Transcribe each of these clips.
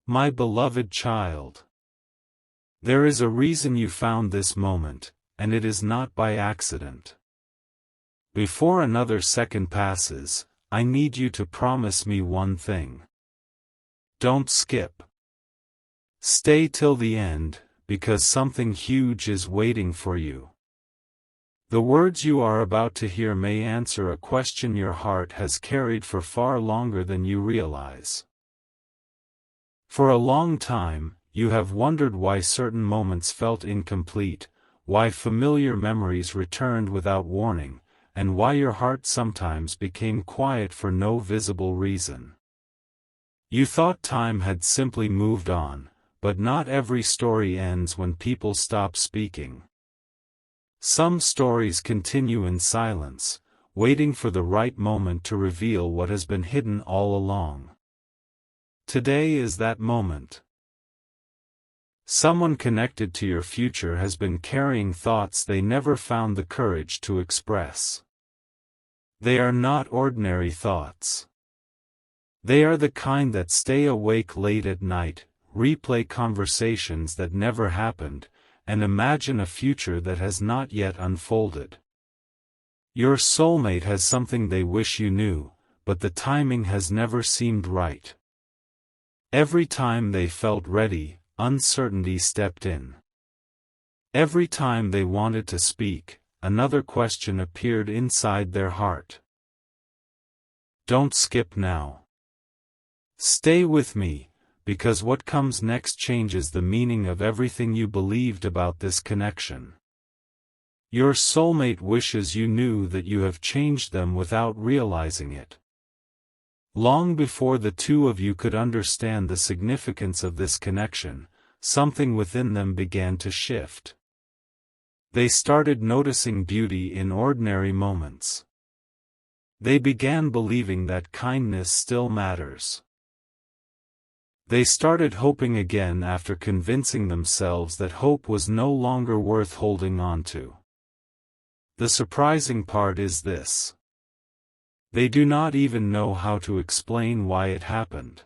My beloved child. There is a reason you found this moment, and it is not by accident. Before another second passes, I need you to promise me one thing. Don't skip. Stay till the end, because something huge is waiting for you. The words you are about to hear may answer a question your heart has carried for far longer than you realize. For a long time, you have wondered why certain moments felt incomplete, why familiar memories returned without warning, and why your heart sometimes became quiet for no visible reason. You thought time had simply moved on, but not every story ends when people stop speaking. Some stories continue in silence, waiting for the right moment to reveal what has been hidden all along. Today is that moment. Someone connected to your future has been carrying thoughts they never found the courage to express. They are not ordinary thoughts. They are the kind that stay awake late at night, replay conversations that never happened, and imagine a future that has not yet unfolded. Your soulmate has something they wish you knew, but the timing has never seemed right. Every time they felt ready, uncertainty stepped in. Every time they wanted to speak, another question appeared inside their heart. Don't skip now. Stay with me, because what comes next changes the meaning of everything you believed about this connection. Your soulmate wishes you knew that you have changed them without realizing it. Long before the two of you could understand the significance of this connection, something within them began to shift. They started noticing beauty in ordinary moments. They began believing that kindness still matters. They started hoping again after convincing themselves that hope was no longer worth holding on to. The surprising part is this. They do not even know how to explain why it happened.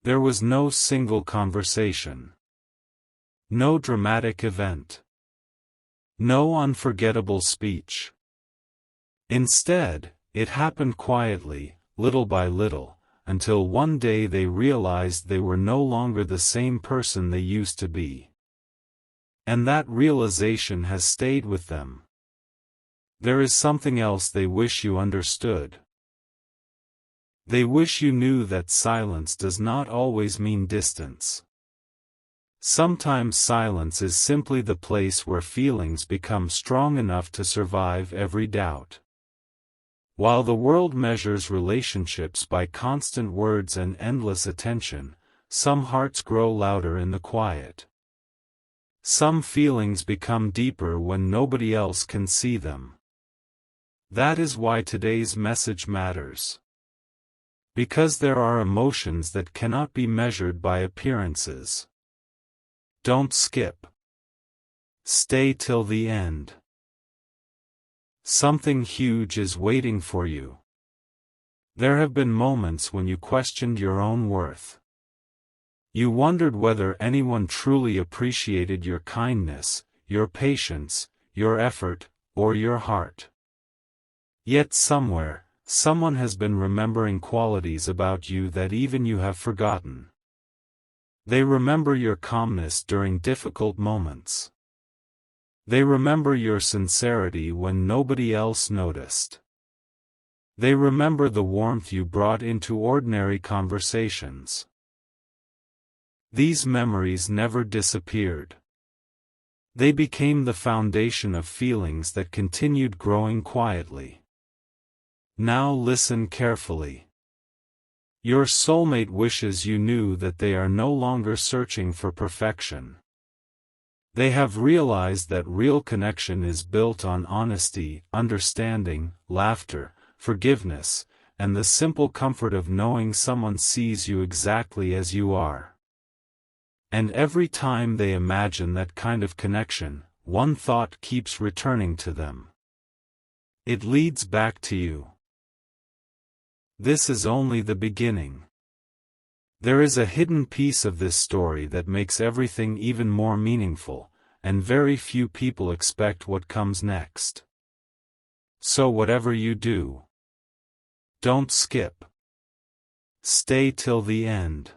There was no single conversation. No dramatic event. No unforgettable speech. Instead, it happened quietly, little by little, until one day they realized they were no longer the same person they used to be. And that realization has stayed with them. There is something else they wish you understood. They wish you knew that silence does not always mean distance. Sometimes silence is simply the place where feelings become strong enough to survive every doubt. While the world measures relationships by constant words and endless attention, some hearts grow louder in the quiet. Some feelings become deeper when nobody else can see them. That is why today's message matters. Because there are emotions that cannot be measured by appearances. Don't skip. Stay till the end. Something huge is waiting for you. There have been moments when you questioned your own worth. You wondered whether anyone truly appreciated your kindness, your patience, your effort, or your heart. Yet somewhere, someone has been remembering qualities about you that even you have forgotten. They remember your calmness during difficult moments. They remember your sincerity when nobody else noticed. They remember the warmth you brought into ordinary conversations. These memories never disappeared. They became the foundation of feelings that continued growing quietly. Now listen carefully. Your soulmate wishes you knew that they are no longer searching for perfection. They have realized that real connection is built on honesty, understanding, laughter, forgiveness, and the simple comfort of knowing someone sees you exactly as you are. And every time they imagine that kind of connection, one thought keeps returning to them. It leads back to you. This is only the beginning. There is a hidden piece of this story that makes everything even more meaningful, and very few people expect what comes next. So whatever you do, don't skip. Stay till the end.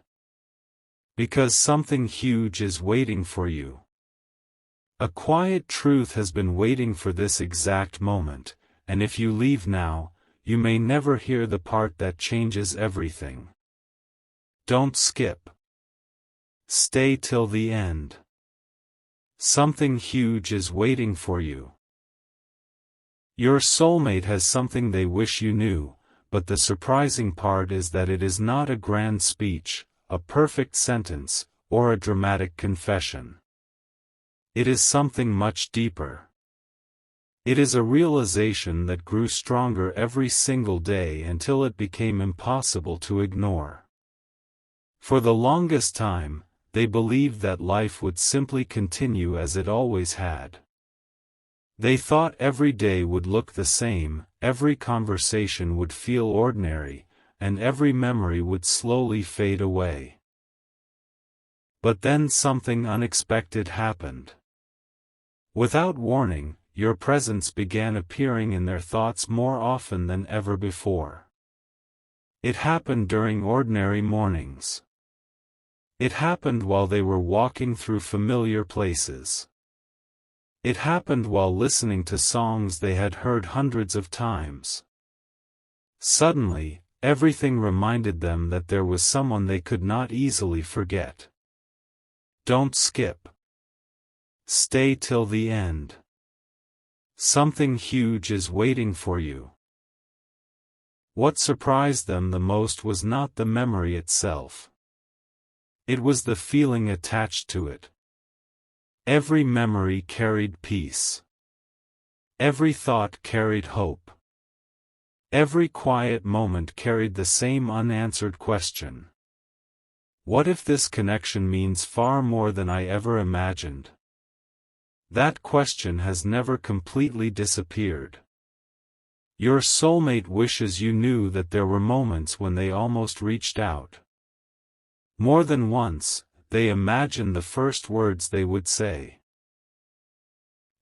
Because something huge is waiting for you. A quiet truth has been waiting for this exact moment, and if you leave now, you may never hear the part that changes everything. Don't skip. Stay till the end. Something huge is waiting for you. Your soulmate has something they wish you knew, but the surprising part is that it is not a grand speech, a perfect sentence, or a dramatic confession. It is something much deeper. It is a realization that grew stronger every single day until it became impossible to ignore. For the longest time, they believed that life would simply continue as it always had. They thought every day would look the same, every conversation would feel ordinary, and every memory would slowly fade away. But then something unexpected happened. Without warning, your presence began appearing in their thoughts more often than ever before. It happened during ordinary mornings. It happened while they were walking through familiar places. It happened while listening to songs they had heard hundreds of times. Suddenly, everything reminded them that there was someone they could not easily forget. Don't skip. Stay till the end. Something huge is waiting for you. What surprised them the most was not the memory itself. It was the feeling attached to it. Every memory carried peace. Every thought carried hope. Every quiet moment carried the same unanswered question. What if this connection means far more than I ever imagined? That question has never completely disappeared. Your soulmate wishes you knew that there were moments when they almost reached out. More than once, they imagined the first words they would say.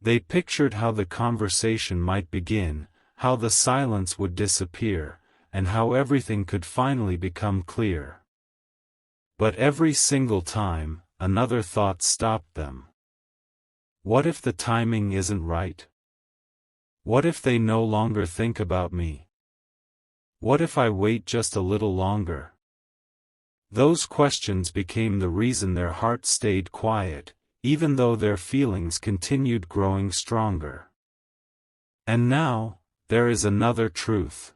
They pictured how the conversation might begin, how the silence would disappear, and how everything could finally become clear. But every single time, another thought stopped them. What if the timing isn't right? What if they no longer think about me? What if I wait just a little longer? Those questions became the reason their hearts stayed quiet, even though their feelings continued growing stronger. And now, there is another truth.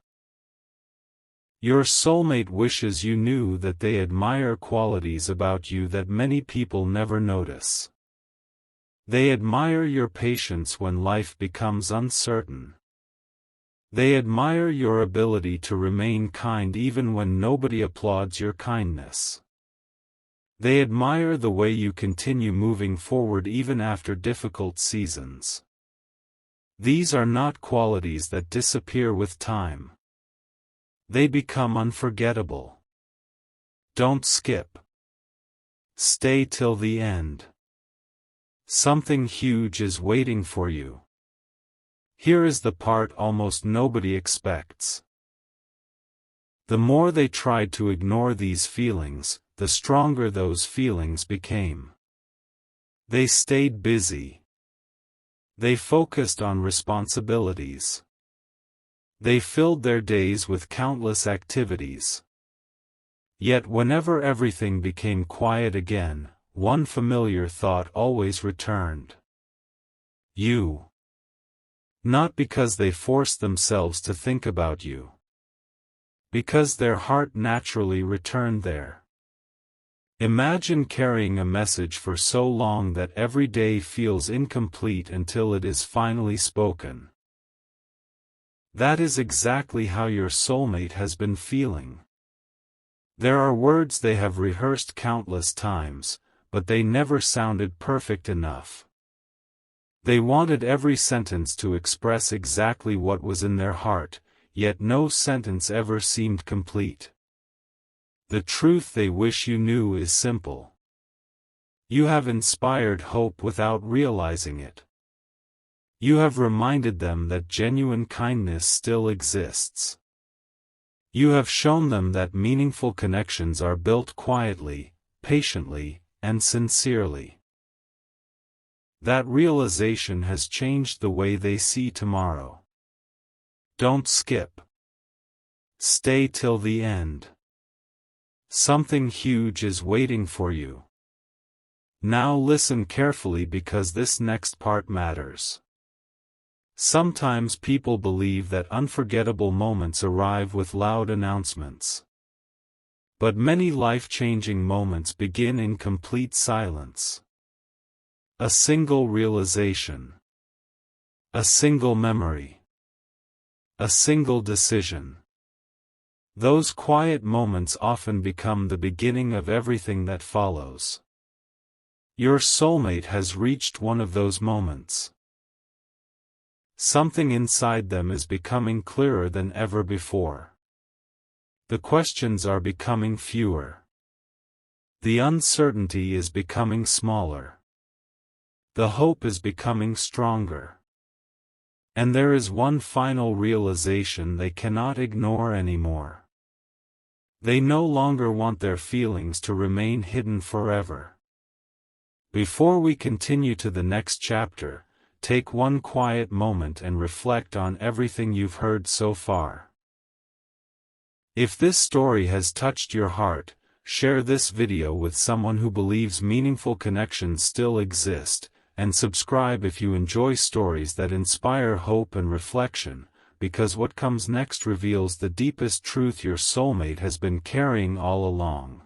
Your soulmate wishes you knew that they admire qualities about you that many people never notice. They admire your patience when life becomes uncertain. They admire your ability to remain kind even when nobody applauds your kindness. They admire the way you continue moving forward even after difficult seasons. These are not qualities that disappear with time. They become unforgettable. Don't skip. Stay till the end. Something huge is waiting for you. Here is the part almost nobody expects. The more they tried to ignore these feelings, the stronger those feelings became. They stayed busy. They focused on responsibilities. They filled their days with countless activities. Yet whenever everything became quiet again, one familiar thought always returned. You. Not because they forced themselves to think about you. Because their heart naturally returned there. Imagine carrying a message for so long that every day feels incomplete until it is finally spoken. That is exactly how your soulmate has been feeling. There are words they have rehearsed countless times, but they never sounded perfect enough. They wanted every sentence to express exactly what was in their heart, yet no sentence ever seemed complete. The truth they wish you knew is simple. You have inspired hope without realizing it. You have reminded them that genuine kindness still exists. You have shown them that meaningful connections are built quietly, patiently, and sincerely. That realization has changed the way they see tomorrow. Don't skip. Stay till the end. Something huge is waiting for you. Now listen carefully because this next part matters. Sometimes people believe that unforgettable moments arrive with loud announcements. But many life-changing moments begin in complete silence. A single realization. A single memory. A single decision. Those quiet moments often become the beginning of everything that follows. Your soulmate has reached one of those moments. Something inside them is becoming clearer than ever before. The questions are becoming fewer. The uncertainty is becoming smaller. The hope is becoming stronger. And there is one final realization they cannot ignore anymore. They no longer want their feelings to remain hidden forever. Before we continue to the next chapter, take one quiet moment and reflect on everything you've heard so far. If this story has touched your heart, share this video with someone who believes meaningful connections still exist, and subscribe if you enjoy stories that inspire hope and reflection, because what comes next reveals the deepest truth your soulmate has been carrying all along.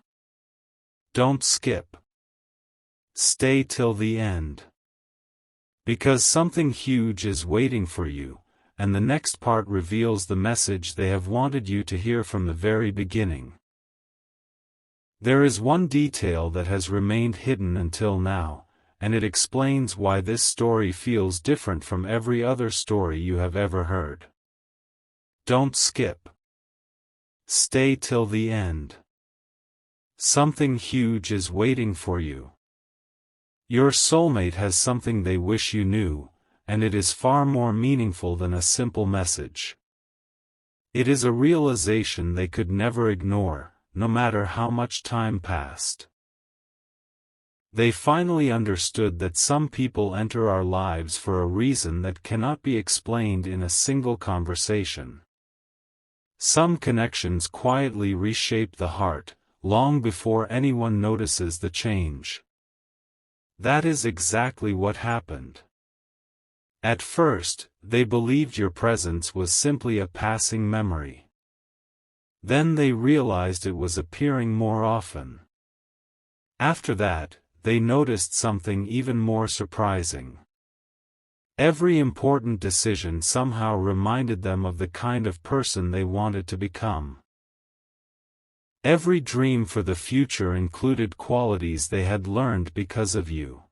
Don't skip. Stay till the end. Because something huge is waiting for you, and the next part reveals the message they have wanted you to hear from the very beginning. There is one detail that has remained hidden until now, and it explains why this story feels different from every other story you have ever heard. Don't skip. Stay till the end. Something huge is waiting for you. Your soulmate has something they wish you knew, and it is far more meaningful than a simple message. It is a realization they could never ignore, no matter how much time passed. They finally understood that some people enter our lives for a reason that cannot be explained in a single conversation. Some connections quietly reshape the heart, long before anyone notices the change. That is exactly what happened. At first, they believed your presence was simply a passing memory. Then they realized it was appearing more often. After that, they noticed something even more surprising. Every important decision somehow reminded them of the kind of person they wanted to become. Every dream for the future included qualities they had learned because of you.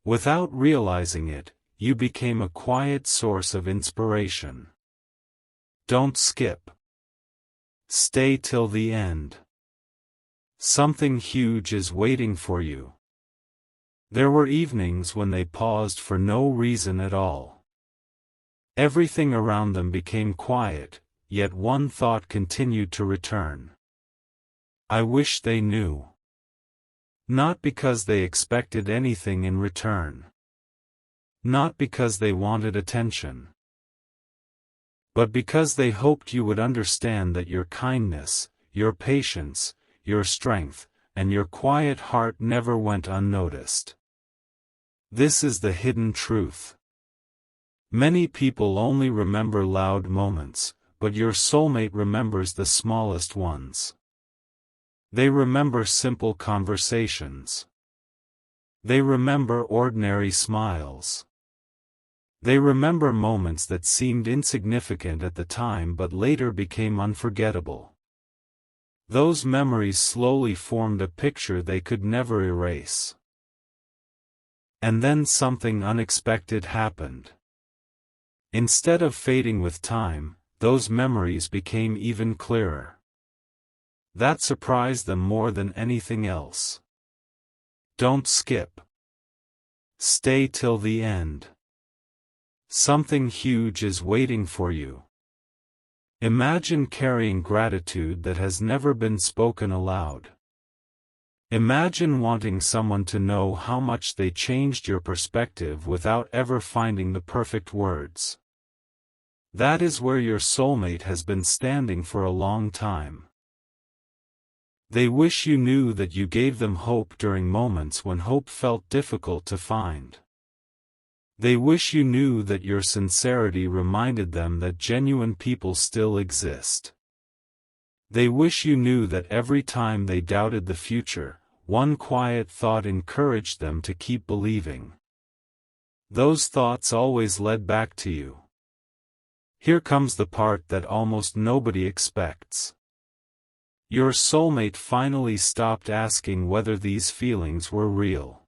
Without realizing it, you became a quiet source of inspiration. Don't skip. Stay till the end. Something huge is waiting for you. There were evenings when they paused for no reason at all. Everything around them became quiet, yet one thought continued to return. I wish they knew. Not because they expected anything in return. Not because they wanted attention. But because they hoped you would understand that your kindness, your patience, your strength, and your quiet heart never went unnoticed. This is the hidden truth. Many people only remember loud moments, but your soulmate remembers the smallest ones. They remember simple conversations. They remember ordinary smiles. They remember moments that seemed insignificant at the time but later became unforgettable. Those memories slowly formed a picture they could never erase. And then something unexpected happened. Instead of fading with time, those memories became even clearer. That surprised them more than anything else. Don't skip. Stay till the end. Something huge is waiting for you. Imagine carrying gratitude that has never been spoken aloud. Imagine wanting someone to know how much they changed your perspective without ever finding the perfect words. That is where your soulmate has been standing for a long time. They wish you knew that you gave them hope during moments when hope felt difficult to find. They wish you knew that your sincerity reminded them that genuine people still exist. They wish you knew that every time they doubted the future, one quiet thought encouraged them to keep believing. Those thoughts always led back to you. Here comes the part that almost nobody expects. Your soulmate finally stopped asking whether these feelings were real.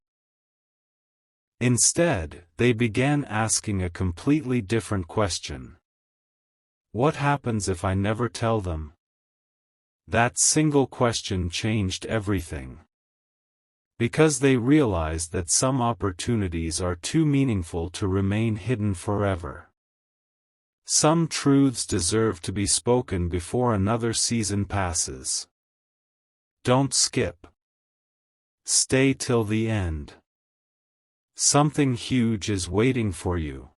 Instead, they began asking a completely different question. What happens if I never tell them? That single question changed everything. Because they realized that some opportunities are too meaningful to remain hidden forever. Some truths deserve to be spoken before another season passes. Don't skip. Stay till the end. Something huge is waiting for you.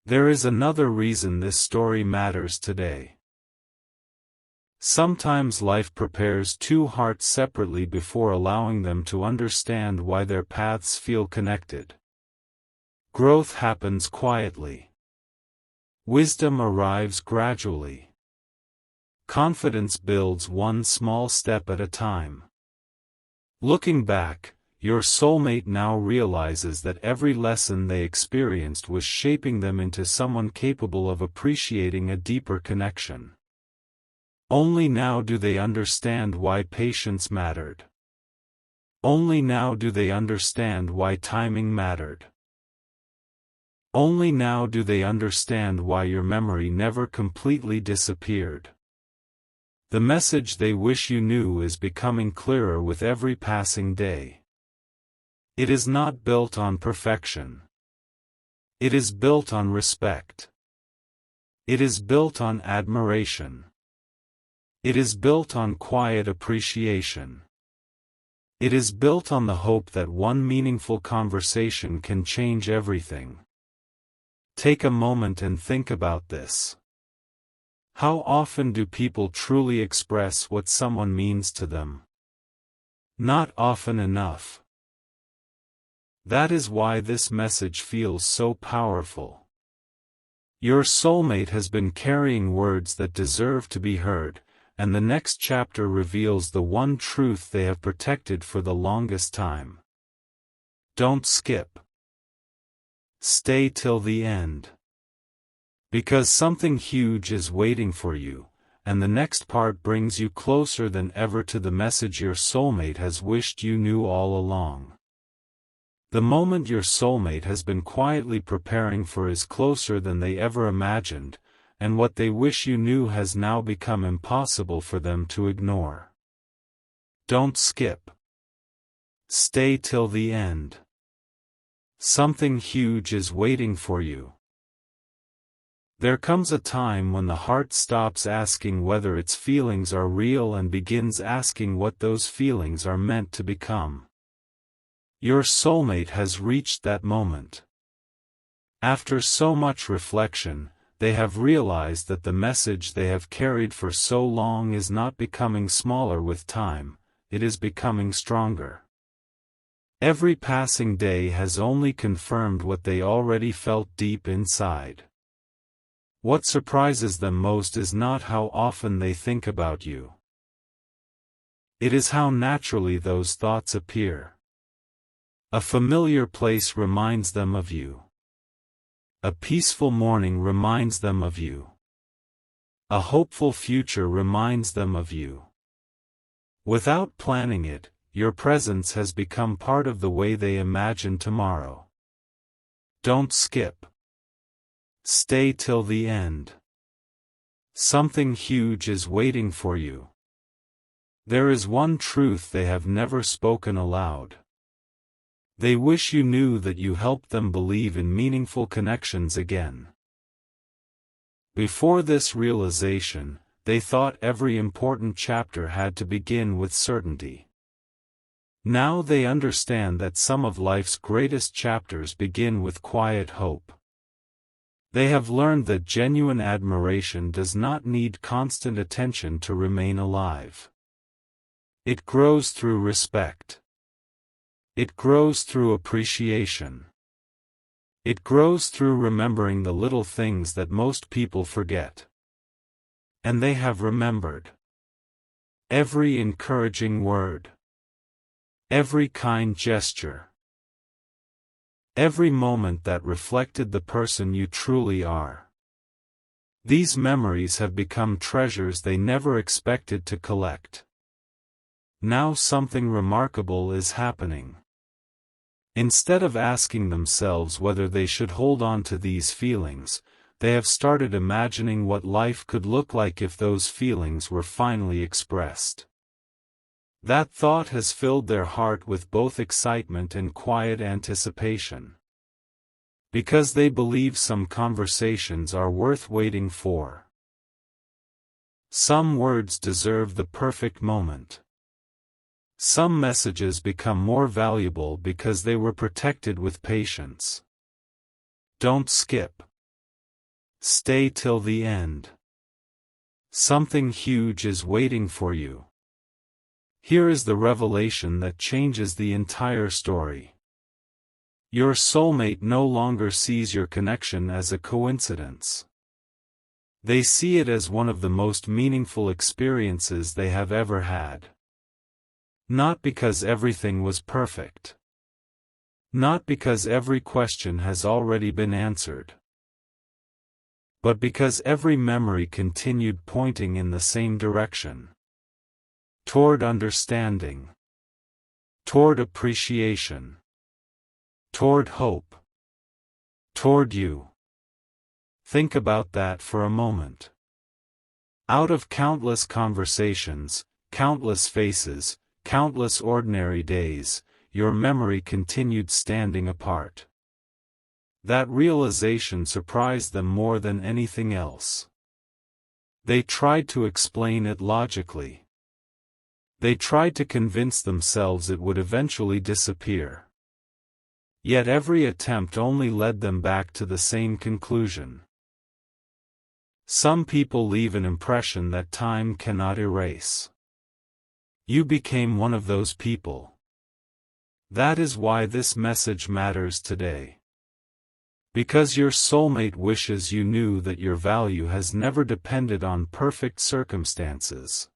There is another reason this story matters today. Sometimes life prepares two hearts separately before allowing them to understand why their paths feel connected. Growth happens quietly. Wisdom arrives gradually. Confidence builds one small step at a time. Looking back, your soulmate now realizes that every lesson they experienced was shaping them into someone capable of appreciating a deeper connection. Only now do they understand why patience mattered. Only now do they understand why timing mattered. Only now do they understand why your memory never completely disappeared. The message they wish you knew is becoming clearer with every passing day. It is not built on perfection. It is built on respect. It is built on admiration. It is built on quiet appreciation. It is built on the hope that one meaningful conversation can change everything. Take a moment and think about this. How often do people truly express what someone means to them? Not often enough. That is why this message feels so powerful. Your soulmate has been carrying words that deserve to be heard, and the next chapter reveals the one truth they have protected for the longest time. Don't skip. Stay till the end. Because something huge is waiting for you, and the next part brings you closer than ever to the message your soulmate has wished you knew all along. The moment your soulmate has been quietly preparing for is closer than they ever imagined, and what they wish you knew has now become impossible for them to ignore. Don't skip. Stay till the end. Something huge is waiting for you. There comes a time when the heart stops asking whether its feelings are real and begins asking what those feelings are meant to become. Your soulmate has reached that moment. After so much reflection, they have realized that the message they have carried for so long is not becoming smaller with time, it is becoming stronger. Every passing day has only confirmed what they already felt deep inside. What surprises them most is not how often they think about you. It is how naturally those thoughts appear. A familiar place reminds them of you. A peaceful morning reminds them of you. A hopeful future reminds them of you. Without planning it, your presence has become part of the way they imagine tomorrow. Don't skip. Stay till the end. Something huge is waiting for you. There is one truth they have never spoken aloud. They wish you knew that you helped them believe in meaningful connections again. Before this realization, they thought every important chapter had to begin with certainty. Now they understand that some of life's greatest chapters begin with quiet hope. They have learned that genuine admiration does not need constant attention to remain alive. It grows through respect. It grows through appreciation. It grows through remembering the little things that most people forget. And they have remembered. Every encouraging word. Every kind gesture. Every moment that reflected the person you truly are. These memories have become treasures they never expected to collect. Now something remarkable is happening. Instead of asking themselves whether they should hold on to these feelings, they have started imagining what life could look like if those feelings were finally expressed. That thought has filled their heart with both excitement and quiet anticipation. Because they believe some conversations are worth waiting for. Some words deserve the perfect moment. Some messages become more valuable because they were protected with patience. Don't skip. Stay till the end. Something huge is waiting for you. Here is the revelation that changes the entire story. Your soulmate no longer sees your connection as a coincidence. They see it as one of the most meaningful experiences they have ever had. Not because everything was perfect. Not because every question has already been answered. But because every memory continued pointing in the same direction. Toward understanding. Toward appreciation. Toward hope. Toward you. Think about that for a moment. Out of countless conversations, countless faces, countless ordinary days, your memory continued standing apart. That realization surprised them more than anything else. They tried to explain it logically. They tried to convince themselves it would eventually disappear. Yet every attempt only led them back to the same conclusion. Some people leave an impression that time cannot erase. You became one of those people. That is why this message matters today. Because your soulmate wishes you knew that your value has never depended on perfect circumstances.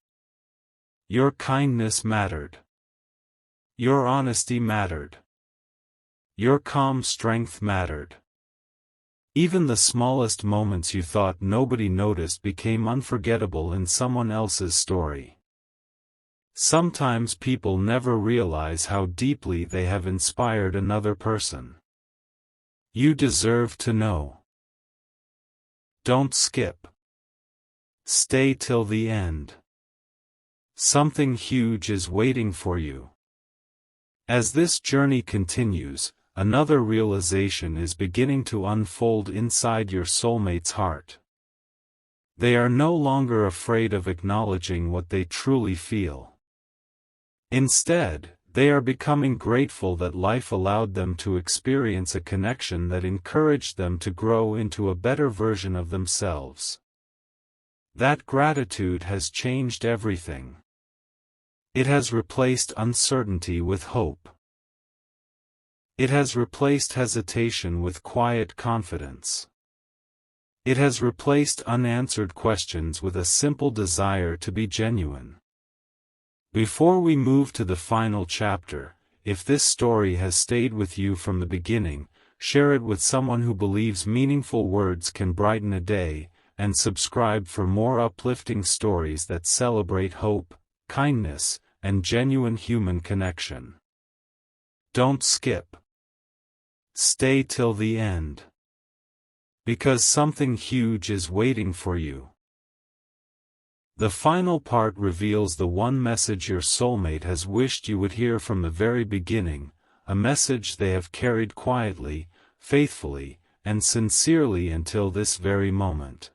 Your kindness mattered. Your honesty mattered. Your calm strength mattered. Even the smallest moments you thought nobody noticed became unforgettable in someone else's story. Sometimes people never realize how deeply they have inspired another person. You deserve to know. Don't skip. Stay till the end. Something huge is waiting for you. As this journey continues, another realization is beginning to unfold inside your soulmate's heart. They are no longer afraid of acknowledging what they truly feel. Instead, they are becoming grateful that life allowed them to experience a connection that encouraged them to grow into a better version of themselves. That gratitude has changed everything. It has replaced uncertainty with hope. It has replaced hesitation with quiet confidence. It has replaced unanswered questions with a simple desire to be genuine. Before we move to the final chapter, if this story has stayed with you from the beginning, share it with someone who believes meaningful words can brighten a day, and subscribe for more uplifting stories that celebrate hope, kindness, and genuine human connection. Don't skip. Stay till the end. Because something huge is waiting for you. The final part reveals the one message your soulmate has wished you would hear from the very beginning, a message they have carried quietly, faithfully, and sincerely until this very moment.